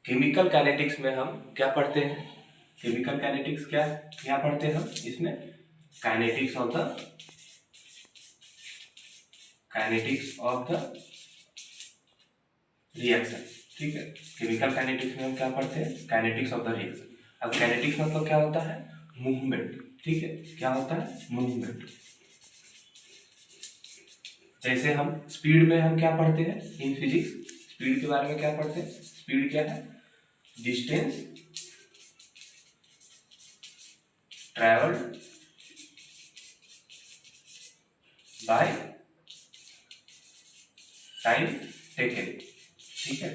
Chemical kinetics में हम क्या पढ़ते हैं? केमिकल काइनेटिक्स क्या क्या पढ़ते हैं हम इसमें? Kinetics of the reaction. ठीक है, केमिकल काइनेटिक्स में हम क्या पढ़ते हैं? Kinetics of the reaction. अब काइनेटिक्स मतलब क्या होता है? मूवमेंट। ठीक है, क्या होता है? मूवमेंट। जैसे हम स्पीड में हम क्या पढ़ते हैं इन फिजिक्स? स्पीड के बारे में क्या पढ़ते हैं? स्पीड क्या है? Distance travelled by time taken. ठीक है,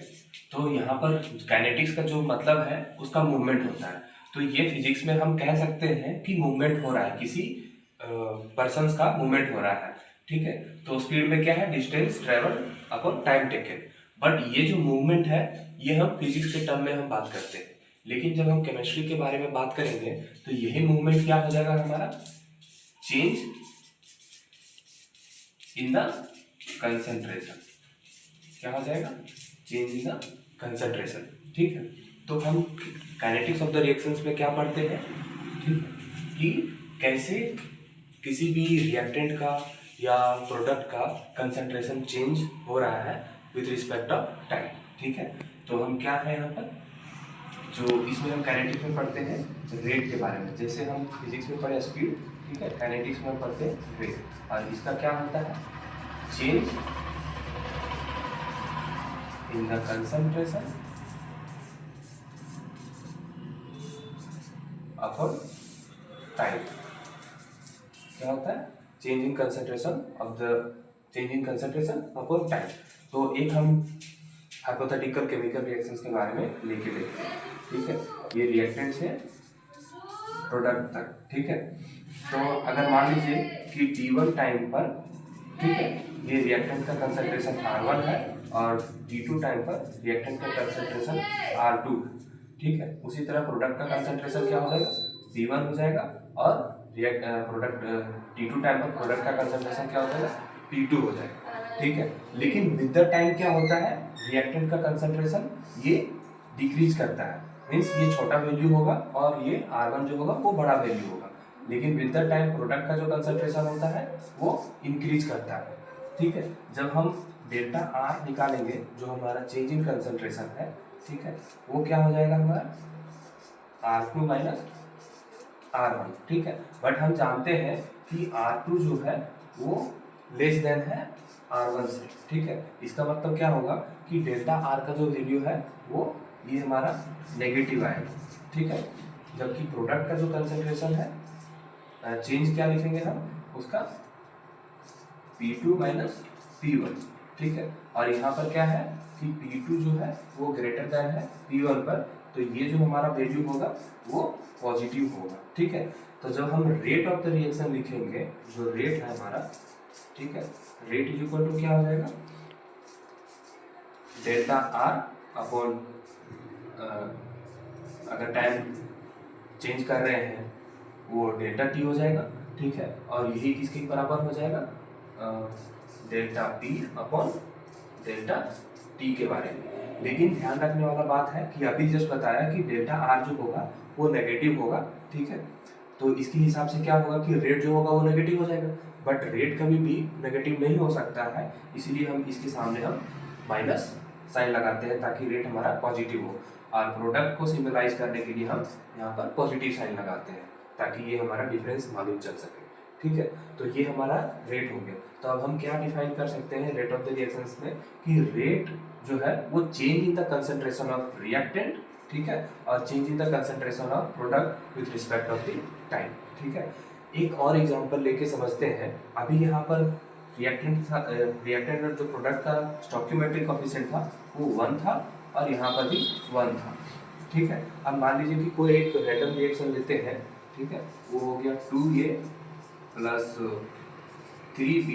तो यहाँ पर काइनेटिक्स का जो मतलब है उसका मूवमेंट होता है। तो ये फिजिक्स में हम कह सकते हैं कि मूवमेंट हो रहा है, किसी पर्सन का मूवमेंट हो रहा है। ठीक है, तो स्पीड में क्या है? Distance travel upon time taken. But ये जो मूवमेंट है ये हम फिजिक्स के टर्म में हम बात करते हैं, लेकिन जब हम केमिस्ट्री के बारे में बात करेंगे तो यही मूवमेंट क्या हो जाएगा हमारा? Change in the concentration. क्या हो जाएगा? Change in the concentration. ठीक है, तो हम काइनेटिक्स ऑफ द रिएक्शंस में क्या पढ़ते हैं? ठीक है, कि कैसे किसी भी रिएक्टेंट का या प्रोडक्ट का कंसंट्रेशन चेंज हो रहा है विथ रिस्पेक्ट ऑफ टाइम। ठीक है, तो हम क्या है यहाँ पर जो इसमें हम काइनेटिक्स में पढ़ते हैं रेट के बारे में। जैसे हम फिजिक्स में पढ़े स्पीड, ठीक है, काइनेटिक्स में पढ़ते हैं रेट। और इसका क्या होता है? Change in the concentration upon time. क्या होता है? Change in concentration upon time. तो एक हम हाइपोथेटिकल केमिकल रिएक्शंस के बारे में लेके देखते हैं। ठीक है, ये रिएक्टेंट से प्रोडक्ट तक। ठीक है, तो अगर मान लीजिए कि T1 टाइम पर, ठीक है, ये रिएक्टेंट का कंसंट्रेशन R1 है और T2 टाइम पर रिएक्टेंट का कंसंट्रेशन R2। ठीक है, उसी तरह प्रोडक्ट का कंसंट्रेशन क्या हो जाएगा? P1 हो जाएगा और प्रोडक्ट T2 टाइम पर प्रोडक्ट का कंसंट्रेशन क्या हो जाएगा? P2 हो जाएगा। ठीक है, लेकिन विद द टाइम क्या होता है? रिएक्टेंट का कंसंट्रेशन ये डिक्रीज करता है, मीन्स ये छोटा वैल्यू होगा और ये R1 जो होगा वो बड़ा वैल्यू होगा। लेकिन विद द टाइम प्रोडक्ट का जो कंसंट्रेशन होता है वो इंक्रीज करता है। ठीक है, जब हम डेल्टा R निकालेंगे जो हमारा चेंज इन कंसंट्रेशन है, ठीक है, वो क्या हो जाएगा हमारा? R2 minus R1। ठीक है, बट हम जानते हैं कि R2 जो है वो लेस देन है R1 से। ठीक है, इसका मतलब क्या होगा कि डेल्टा R का जो वैल्यू है वो ये हमारा नेगेटिव आएगा। ठीक है, जबकि प्रोडक्ट का जो कंसंट्रेशन है चेंज क्या लिखेंगे हम उसका? P2 minus P1। ठीक है, और यहाँ पर क्या है कि P2 जो है वो ग्रेटर देन है P1 पर, तो ये जो हमारा वैल्यू होगा वो पॉजिटिव होगा। ठीक है, तो जब हम रेट ऑफ द रिएक्शन लिखेंगे, जो रेट है हमारा, ठीक है, रेट इज इक्वल टू क्या हो जाएगा? डेल्टा R अपॉन अगर टाइम चेंज कर रहे हैं वो डेल्टा T हो जाएगा। ठीक है, और यही किसके बराबर हो जाएगा? Delta P upon delta T के बारे में। लेकिन ध्यान रखने वाला बात है कि अभी जस्ट बताया कि डेल्टा R जो होगा वो नेगेटिव होगा। ठीक है, तो इसके हिसाब से क्या होगा कि रेट जो होगा वो नेगेटिव हो जाएगा, बट रेट कभी भी नेगेटिव नहीं हो सकता है, इसीलिए हम इसके सामने हम माइनस साइन लगाते हैं ताकि रेट हमारा पॉजिटिव हो। और प्रोडक्ट को सिंबलाइज करने के लिए हम यहाँ पर पॉजिटिव साइन लगाते हैं ताकि ये हमारा डिफरेंस मालूम चल सके। ठीक है, तो ये हमारा रेट हो गया। तो अब हम क्या डिफाइन कर सकते हैं रेट ऑफ द रिएक्शंस में कि रेट जो है वो change in the concentration of reactant, ठीक है, और change in the concentration of product with respect of the time. ठीक है, एक और एग्जांपल लेके समझते हैं। अभी यहाँ पर रिएक्टेंट था, रिएक्टेंट और जो प्रोडक्ट का स्टोइकियोमेट्रिक कोएफिशिएंट था वो 1 था और यहाँ पर भी 1 था। ठीक है, अब मान लीजिए कि कोई एक रैंडम रिएक्शन लेते हैं। ठीक है, वो हो गया 2A प्लस 3B,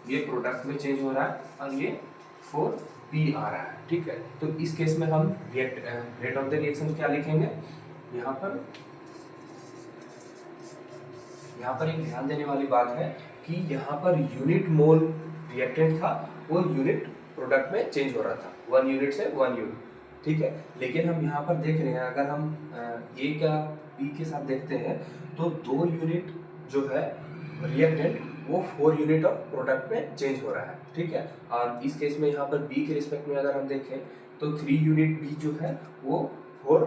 ये प्रोडक्ट में चेंज हो रहा है और ये 4B आ रहा है। ठीक है, तो इस केस में हम रेट ऑफ द रिएक्शन क्या लिखेंगे? यहाँ पर एक ध्यान देने वाली बात है कि यहाँ पर यूनिट मोल रिएक्टेंट था, वो यूनिट प्रोडक्ट में चेंज हो रहा था, 1 यूनिट से 1 यूनिट। ठीक है। लेकिन हम यहाँ पर देख रहे हैं, अगर हम ए का बी के साथ देखते हैं तो 2 यूनिट जो है रिएक्टेंट वो 4 यूनिट ऑफ प्रोडक्ट में चेंज हो रहा है, ठीक है। और इस केस में यहाँ पर बी के रिस्पेक्ट में अगर हम देखें तो 3 यूनिट बी जो है वो 4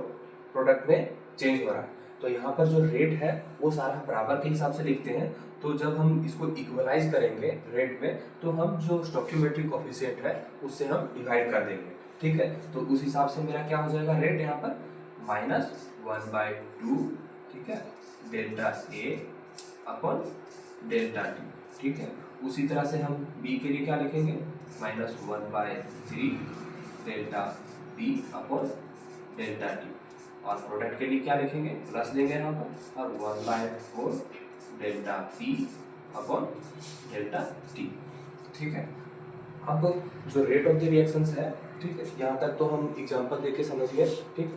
प्रोडक्ट में चेंज हो रहा है। तो यहाँ पर जो रेट है वो सारा बराबर के हिसाब से लिखते हैं। तो जब हम इसको इक्वलाइज करेंगे रेट में तो हम जो स्टोइकियोमेट्रिक कोएफिशिएंट है उससे हम डिवाइड कर देंगे, ठीक है। तो उस हिसाब से मेरा क्या हो जाएगा रेट यहाँ पर -1/2, ठीक है, delta A upon delta T, ठीक है। उसी तरह से हम बी के लिए क्या लिखेंगे -1/3 delta B upon delta T, और प्रोडक्ट के लिए क्या लिखेंगे प्लस देंगे यहाँ पर और 1/4 delta P upon delta T, ठीक है। अब जो रेट ऑफ द रिएक्शंस है, ठीक है, यहाँ तक तो हम एग्जांपल देके समझ गए, ठीक।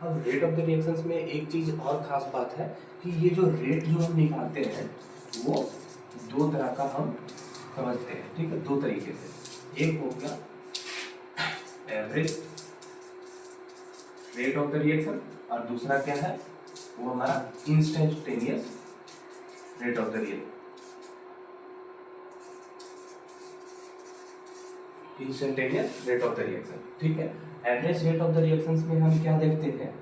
अब रेट ऑफ द रिएक्शंस में एक चीज़ और ख़ास बात है कि ये जो रेट जो हम निकालते हैं वो 2 तरह का हम समझते हैं, ठीक है, 2 तरीके से। एक हो गया average rate of the reaction और दूसरा क्या है वो हमारा instantaneous rate of the reaction. Instantaneous rate of the reaction, ठीक है। Average rate of the reactions में हम क्या देखते हैं,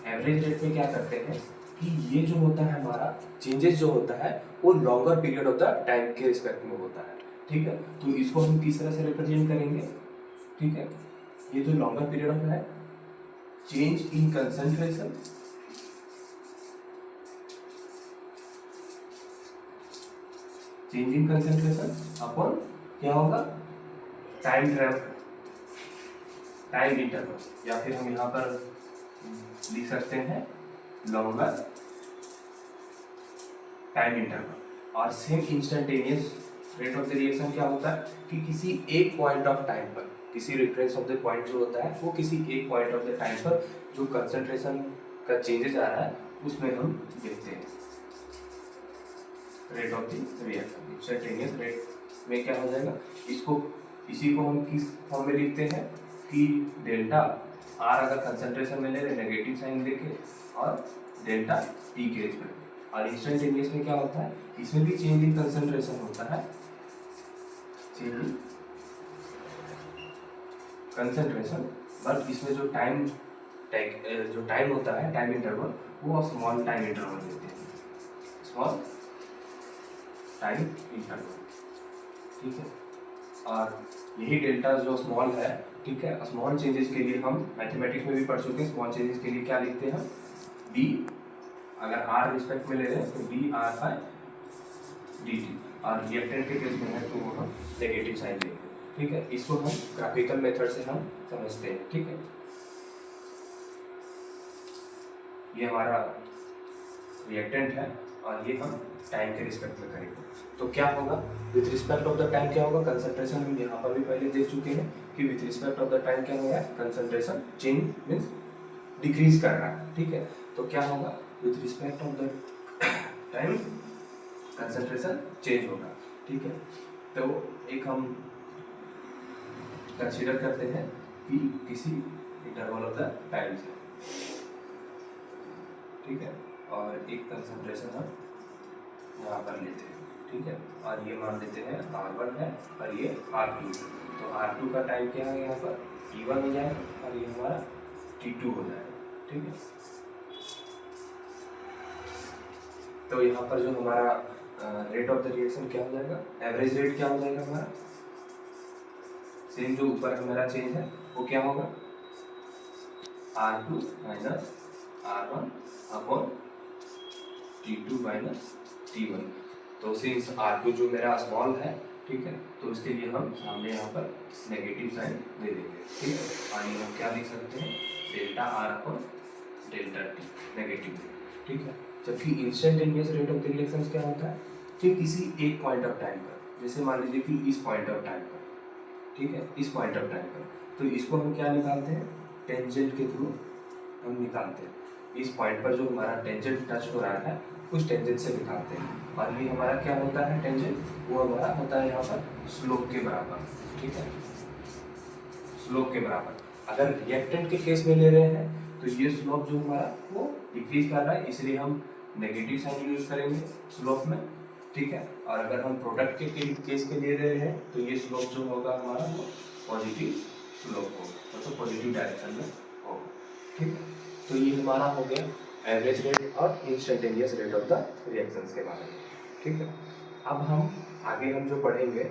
एवरेज रेट में क्या करते हैं कि ये जो होता है हमारा चेंजेस जो होता है वो longer period of the time के रिस्पेक्ट में होता है, ठीक है। तो इसको हम किस तरह से रिप्रेजेंट करेंगे, ठीक है। ये जो लॉन्गर पीरियड ऑफ है चेंज इन कंसंट्रेशन अपॉन क्या होगा टाइम ट्रैवल टाइम इंटरवल, या फिर हम यहाँ पर लिख सकते हैं लॉन्गर टाइम इंटरवल। और same instantaneous rate of the reaction क्या होता है कि किसी एक पॉइंट ऑफ टाइम पर, किसी रेफरेंस ऑफ द पॉइंट जो होता है वो किसी एक पॉइंट ऑफ द टाइम पर जो कंसंट्रेशन का चेंजेस आ रहा है उसमें हम देखते हैं rate of the reaction. Instantaneous rate में क्या हो जाएगा, इसको इसी को हम किस फॉर्म में लिखते हैं कि डेल्टा आर अगर कंसंट्रेशन में ले रहे नेगेटिव साइन देके और डेल्टा टी के रिस्पेक्ट। और इंस्टेंटेनियस में क्या होता है, इसमें भी चेंज इन कंसंट्रेशन होता है, चेंज इन कंसंट्रेशन, बट इसमें जो टाइम होता है टाइम इंटरवल वो स्मॉल टाइम इंटरवल देते हैं, स्मॉल टाइम इंटरवल, ठीक है। और यही डेल्टा जो स्मॉल है, ठीक है, स्मॉल चेंजेस के लिए हम मैथमेटिक्स में भी पढ़ चुके हैं। स्मॉल चेंजेस के लिए क्या लिखते हैं डी, अगर आर रिस्पेक्ट में ले रहे हैं तो D R by D T, और रिएक्टेंट के केस में है तो वो हम नेगेटिव साइन लेंगे, ठीक है। इसको हम ग्राफिकल मेथड से हम समझते हैं, ठीक है। ये हमारा रिएक्टेंट है और ये हम टाइम के रिस्पेक्ट में करेंगे तो क्या होगा with respect of the time क्या होगा, कंसंट्रेशन हम यहाँ पर भी पहले देख चुके हैं कि with respect of the time क्या होगा, कंसंट्रेशन चेंज मीन्स डिक्रीज कर रहा है, ठीक है। तो क्या होगा with respect of the time concentration change होगा, ठीक है। तो एक हम कंसीडर करते हैं कि किसी इंटरवल ऑफ द टाइम से, ठीक है, और एक कंसंट्रेशन हम यहाँ पर लेते हैं, ठीक है, और ये मान लेते हैं R1 है और ये R2 है। तो R2 का टाइम क्या है यहाँ पर T1 हो जाएगा और ये हमारा T2 हो जाएगा, ठीक है। तो यहाँ पर जो हमारा रेट ऑफ द रिएक्शन क्या हो जाएगा, एवरेज रेट क्या हो जाएगा हमारा, सेम जो ऊपर हमारा चेंज है वो क्या होगा R2 minus R1 upon T2 minus T1। तो सिंस R2 जो मेरा स्मॉल है, ठीक है, तो इसके लिए हम सामने यहाँ पर नेगेटिव साइन दे देंगे, ठीक है। और ये हम क्या लिख सकते हैं delta R upon delta T negative, ठीक है। जबकि instantaneous rate of the reactions क्या होता है कि किसी एक पॉइंट ऑफ टाइम पर, जैसे मान लीजिए कि इस पॉइंट ऑफ टाइम पर, ठीक है, इस पॉइंट ऑफ टाइम पर, तो इसको हम क्या निकालते हैं टेंजेंट के थ्रू हम निकालते हैं। इस पॉइंट पर जो हमारा टेंजेंट टच हो रहा है उस टेंजेंट से निकालते हैं, और ये हमारा क्या होता है टेंजेंट, वो हमारा होता है यहाँ पर स्लोप के बराबर, ठीक है। स्लोप के बराबर। अगर रिएक्टेंट के केस में ले रहे हैं तो ये स्लोप जो हमारा वो डिक्रीज कर रहा है, इसलिए हम नेगेटिव साइन यूज करेंगे स्लोप में, ठीक है। और अगर हम प्रोडक्ट के केस के ले रहे हैं तो ये स्लोप जो होगा हमारा वो पॉजिटिव स्लोप होगा, मतलब पॉजिटिव डायरेक्शन में होगा, ठीक है। तो ये हमारा हो गया एवरेज रेट और instantaneous rate of the reactions के बारे में, ठीक है। अब हम आगे हम जो पढ़ेंगे